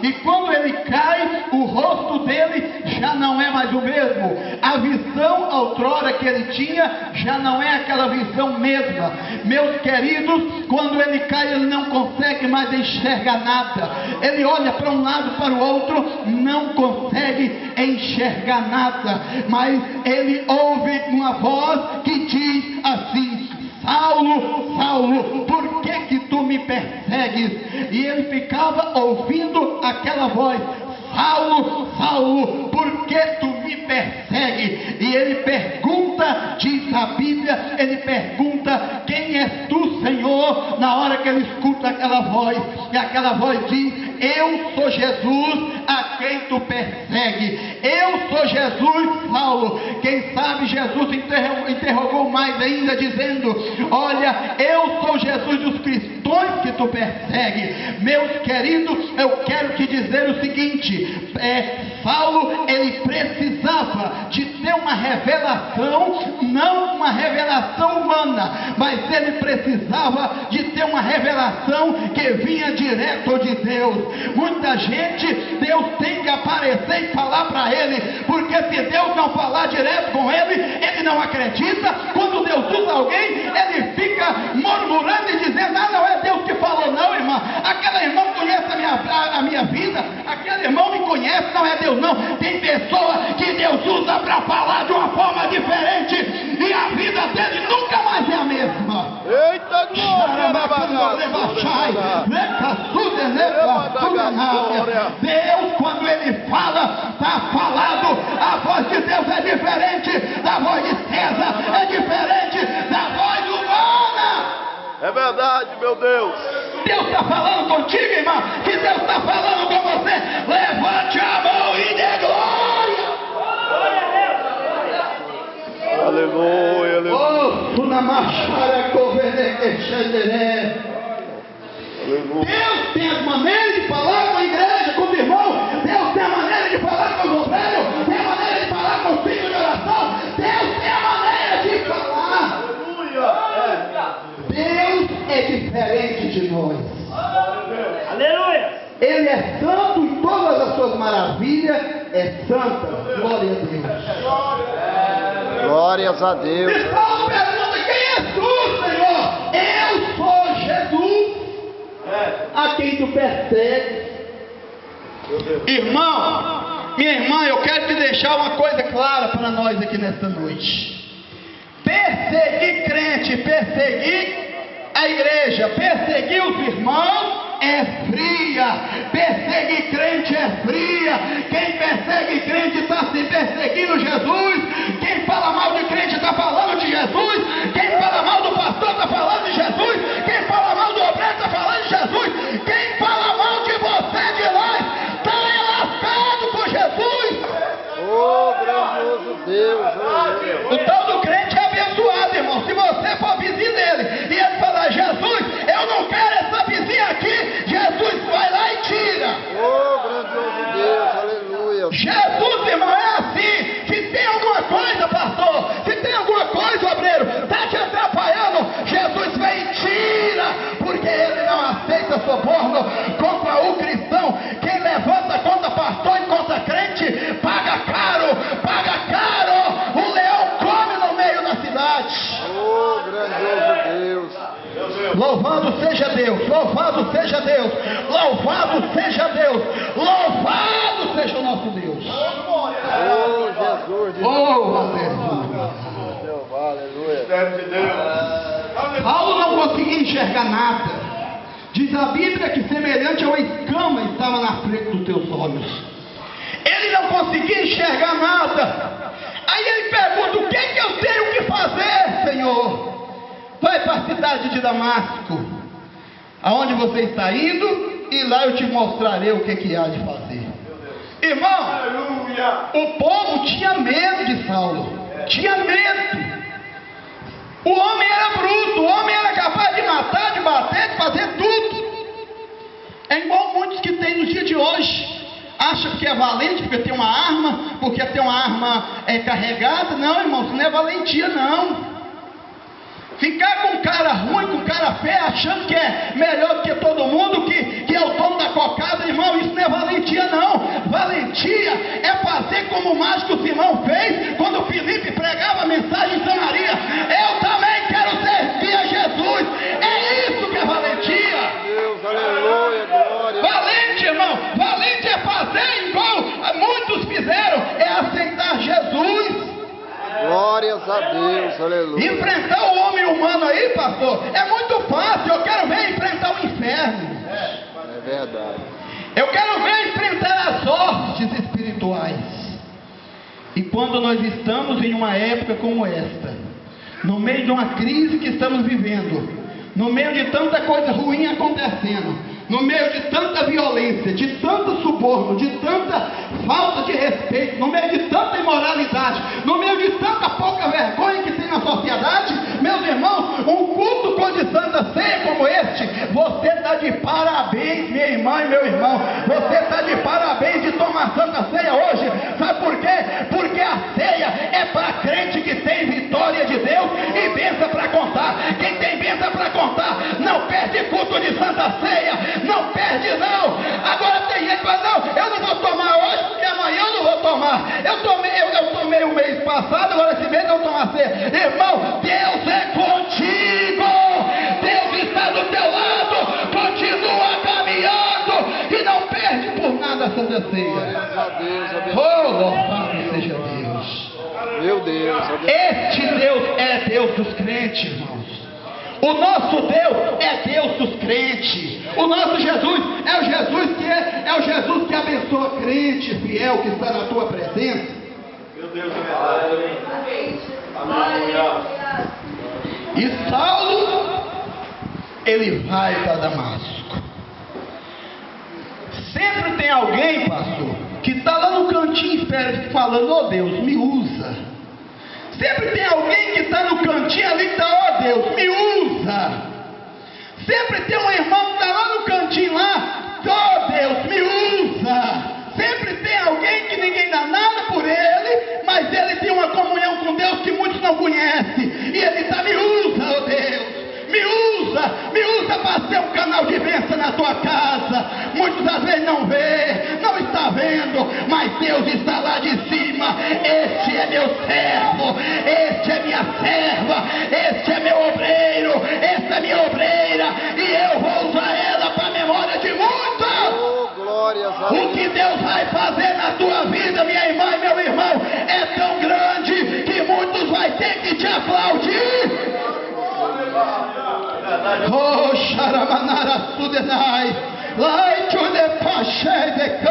e quando ele cai, o rosto dele já não é mais o mesmo. A visão outrora que ele tinha já não é aquela visão mesma. Meus queridos, quando ele cai, ele não consegue mais enxergar nada. Ele olha para um lado, para o outro, não consegue enxergar nada. Mas ele ouve uma voz que diz assim: Saulo, Saulo, por que tu me persegues? E ele ficava ouvindo aquela voz: Saulo, Saulo, por que tu me persegue? E ele pergunta, diz a Bíblia, ele pergunta: quem és tu, Senhor? Na hora que ele escuta aquela voz, e aquela voz diz: eu sou Jesus a quem tu persegue. Eu sou Jesus, Saulo. Quem sabe Jesus interrogou mais ainda, dizendo: olha, eu sou Jesus dos cristãos que tu persegue. Meus queridos, eu quero te dizer o seguinte: Saulo, ele precisava de ter uma revelação, não uma revelação humana, mas ele precisava de ter uma revelação que vinha direto de Deus. Muita gente, Deus tem que aparecer e falar para ele, porque se Deus não falar direto com ele, ele não acredita. Quando Deus usa alguém, ele fica murmurando e dizendo: ah, não é Deus que falou, não, irmã. Aquela irmã conhece a minha vida, aquele irmão me conhece, não é Deus, não. Tem pessoa que Deus usa para falar de uma forma diferente, e a vida dele nunca mais é a mesma. Eita glória! Deus, quando ele fala, está falado. A voz de Deus é diferente da voz de César, é diferente da voz humana. É verdade, meu Deus. Deus está falando contigo, irmão. Se Deus está falando com você, levante a mão e dê glória. Aleluia, aleluia. Deus tem as maneiras de falar com a igreja, com o irmão. Deus tem a maneira de falar com os obreiros. Tem a maneira de falar com o filho de oração. Deus tem a maneira de falar. Deus é diferente de nós. Aleluia! Ele é santo em todas as suas maravilhas. É santa. Glória a Deus. Glórias a Deus. E Paulo pergunta: quem és tu, Senhor? Eu sou Jesus a quem tu persegues. Irmão, minha irmã, eu quero te deixar uma coisa clara para nós aqui nesta noite. Perseguir crente, perseguir a igreja, perseguir os irmãos é fria. Perseguir crente é fria. Quem persegue crente está se perseguindo Jesus. Quem fala mal de crente está falando de Jesus. Quem fala mal do pastor está falando de Jesus. Quem fala mal do obreiro está falando de Jesus. Quem fala mal de você de lá está enlaçado com Jesus. Oh, grandioso Deus. Aleluia. O tal do crente é abençoado, irmão. Se você for vizinho dele e ele falar: Jesus, eu não quero essa vizinha aqui, Jesus vai lá e tira. Oh, grandioso Deus. Aleluia. Jesus, irmão, é assim. Se tem alguma coisa, pastor, se tem alguma coisa, obreiro, está te atrapalhando, Jesus vem e tira, porque ele não aceita soborno contra o cristão. Quem levanta contra pastor e contra crente, paga caro, paga caro. O leão come no meio da cidade. Oh, grandioso Deus. Louvado seja Deus, louvado seja Deus, louvado seja Deus, louvado seja o nosso Deus. Oh, Jesus. Oh, aleluia. Aleluia. Paulo não conseguia enxergar nada. Diz a Bíblia que semelhante a uma escama estava na frente dos teus olhos. Ele não conseguia enxergar nada. Aí ele pergunta: o que é que eu tenho que fazer, Senhor? Vai para a cidade de Damasco, aonde você está indo, e lá eu te mostrarei o que há de fazer. Irmão, o povo tinha medo de Saulo. Tinha medo. O homem era bruto, o homem era capaz de matar, de bater, de fazer tudo. É igual muitos que tem no dia de hoje. Acha que é valente porque tem uma arma, porque tem uma arma carregada. Não, irmão, isso não é valentia, não. Ficar com um cara ruim, com um cara feio, achando que é melhor do que todo mundo, que é o dono da cocada, irmão, isso não é valentia. como o mágico Simão fez quando Filipe pregava a mensagem em Samaria. Eu também quero servir a Jesus. É isso que é valentia. Deus, aleluia, glória. Valente, irmão, valente é fazer igual muitos fizeram, é aceitar Jesus. Glórias a Deus, aleluia. Enfrentar o homem humano aí, pastor, é muito fácil. Eu quero ver enfrentar o inferno. É verdade. Eu quero ver enfrentar as hostes espirituais. E quando nós estamos em uma época como esta, no meio de uma crise que estamos vivendo, no meio de tanta coisa ruim acontecendo, no meio de tanta violência, de tanto suborno, de tanta falta de respeito, no meio de tanta imoralidade, no meio de tanta pouca vergonha que tem na sociedade, meus irmãos, um culto com de Santa Ceia como este, você está de parabéns, minha irmã e meu irmão, você está de parabéns de tomar Santa Ceia hoje. Sabe por quê? Porque a ceia é para crente que tem vitória de Deus e bênção para contar. Quem tem bênção para contar não perde culto de Santa Ceia. Não perde não. Agora tem gente que fala, não, eu não vou tomar hoje porque amanhã eu não vou tomar. Eu tomei o mês passado, agora esse mês eu vou tomar ceia. Irmão, Deus é contigo. Deus está do teu lado. Continua caminhando e não perde por nada a Santa Ceia. Glórias a Deus, Oh, louvado seja Deus. meu Deus, Este Deus é Deus dos crentes, irmãos. O nosso Deus é Deus dos crentes. O nosso Jesus é o Jesus que é o Jesus que abençoa crente fiel que está na tua presença. Meu Deus, é verdade. Aleluia. E Saulo, ele vai para Damasco. Sempre tem alguém, pastor, que está lá no cantinho falando, oh Deus, me usa. Sempre tem alguém que está no cantinho ali que está, ó Deus, me usa. Sempre tem um irmão que está lá no cantinho lá, ó Deus, me usa. Sempre tem alguém que ninguém dá nada por ele, mas ele tem uma comunhão com Deus que muitos não conhecem. E ele está, me usa, ó Deus. Me usa para ser um canal de bênção na tua casa. Muitas às vezes não vê, não está vendo, mas Deus está lá de cima. Este é meu servo, este é minha serva, este é meu obreiro, esta é minha obreira, e eu vou usar ela para a memória de muitas. oh, glórias a O que Deus vai fazer na tua vida, minha irmã e meu irmão, é tão grande que muitos vai ter que te aplaudir. Oh, Sharamanara Sudenai, Lai Chule Pache de